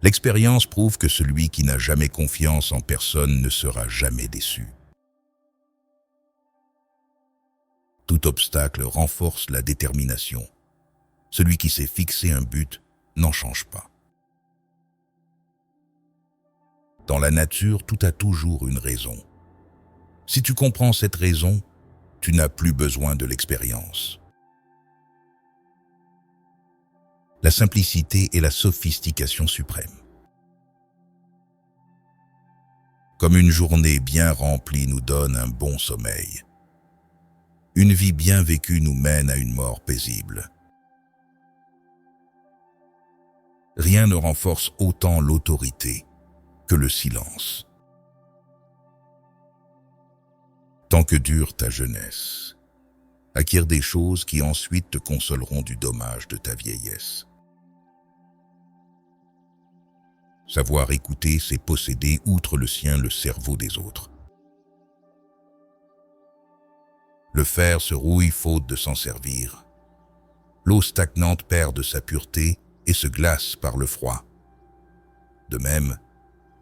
L'expérience prouve que celui qui n'a jamais confiance en personne ne sera jamais déçu. Tout obstacle renforce la détermination. Celui qui s'est fixé un but n'en change pas. Dans la nature, tout a toujours une raison. Si tu comprends cette raison, tu n'as plus besoin de l'expérience. La simplicité est la sophistication suprême. Comme une journée bien remplie nous donne un bon sommeil, une vie bien vécue nous mène à une mort paisible. Rien ne renforce autant l'autorité que le silence. Tant que dure ta jeunesse, acquiert des choses qui ensuite te consoleront du dommage de ta vieillesse. Savoir écouter, c'est posséder outre le sien le cerveau des autres. Le fer se rouille faute de s'en servir. L'eau stagnante perd de sa pureté et se glace par le froid. De même,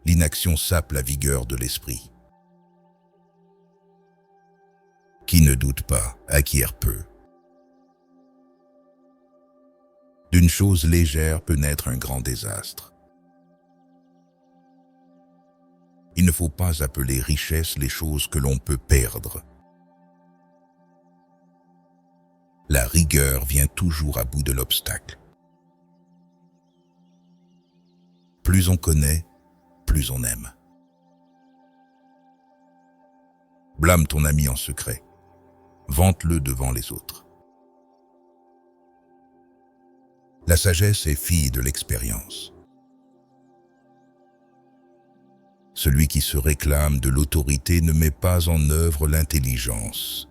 l'inaction sape la vigueur de l'esprit. Qui ne doute pas acquiert peu. D'une chose légère peut naître un grand désastre. Il ne faut pas appeler richesse les choses que l'on peut perdre. La rigueur vient toujours à bout de l'obstacle. Plus on connaît, plus on aime. Blâme ton ami en secret. Vante-le devant les autres. La sagesse est fille de l'expérience. Celui qui se réclame de l'autorité ne met pas en œuvre l'intelligence,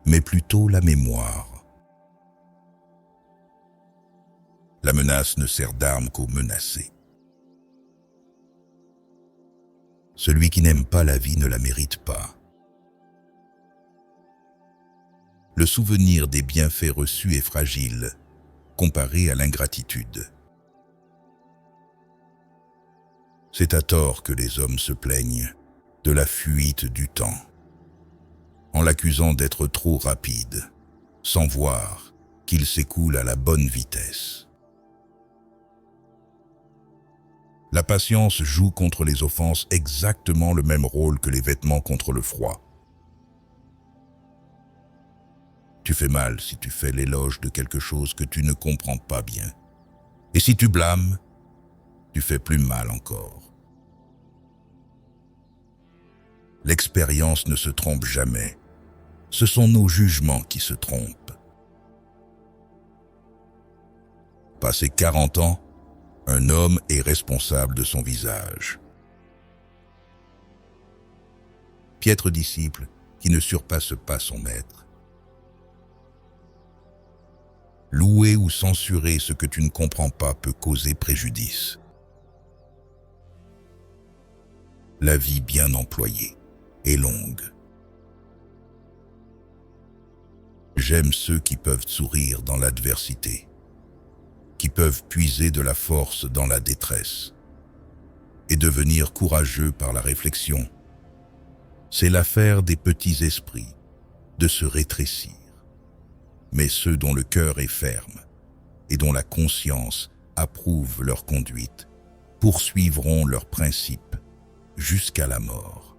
mais plutôt la mémoire. La menace ne sert d'arme qu'aux menacés. Celui qui n'aime pas la vie ne la mérite pas. Le souvenir des bienfaits reçus est fragile, comparé à l'ingratitude. C'est à tort que les hommes se plaignent de la fuite du temps, en l'accusant d'être trop rapide, sans voir qu'il s'écoule à la bonne vitesse. La patience joue contre les offenses exactement le même rôle que les vêtements contre le froid. Tu fais mal si tu fais l'éloge de quelque chose que tu ne comprends pas bien. Et si tu blâmes, tu fais plus mal encore. L'expérience ne se trompe jamais. Ce sont nos jugements qui se trompent. Passé 40 ans, un homme est responsable de son visage. Piètre disciple qui ne surpasse pas son maître. Louer ou censurer ce que tu ne comprends pas peut causer préjudice. La vie bien employée est longue. J'aime ceux qui peuvent sourire dans l'adversité, qui peuvent puiser de la force dans la détresse et devenir courageux par la réflexion. C'est l'affaire des petits esprits de se rétrécir. Mais ceux dont le cœur est ferme et dont la conscience approuve leur conduite poursuivront leurs principes jusqu'à la mort.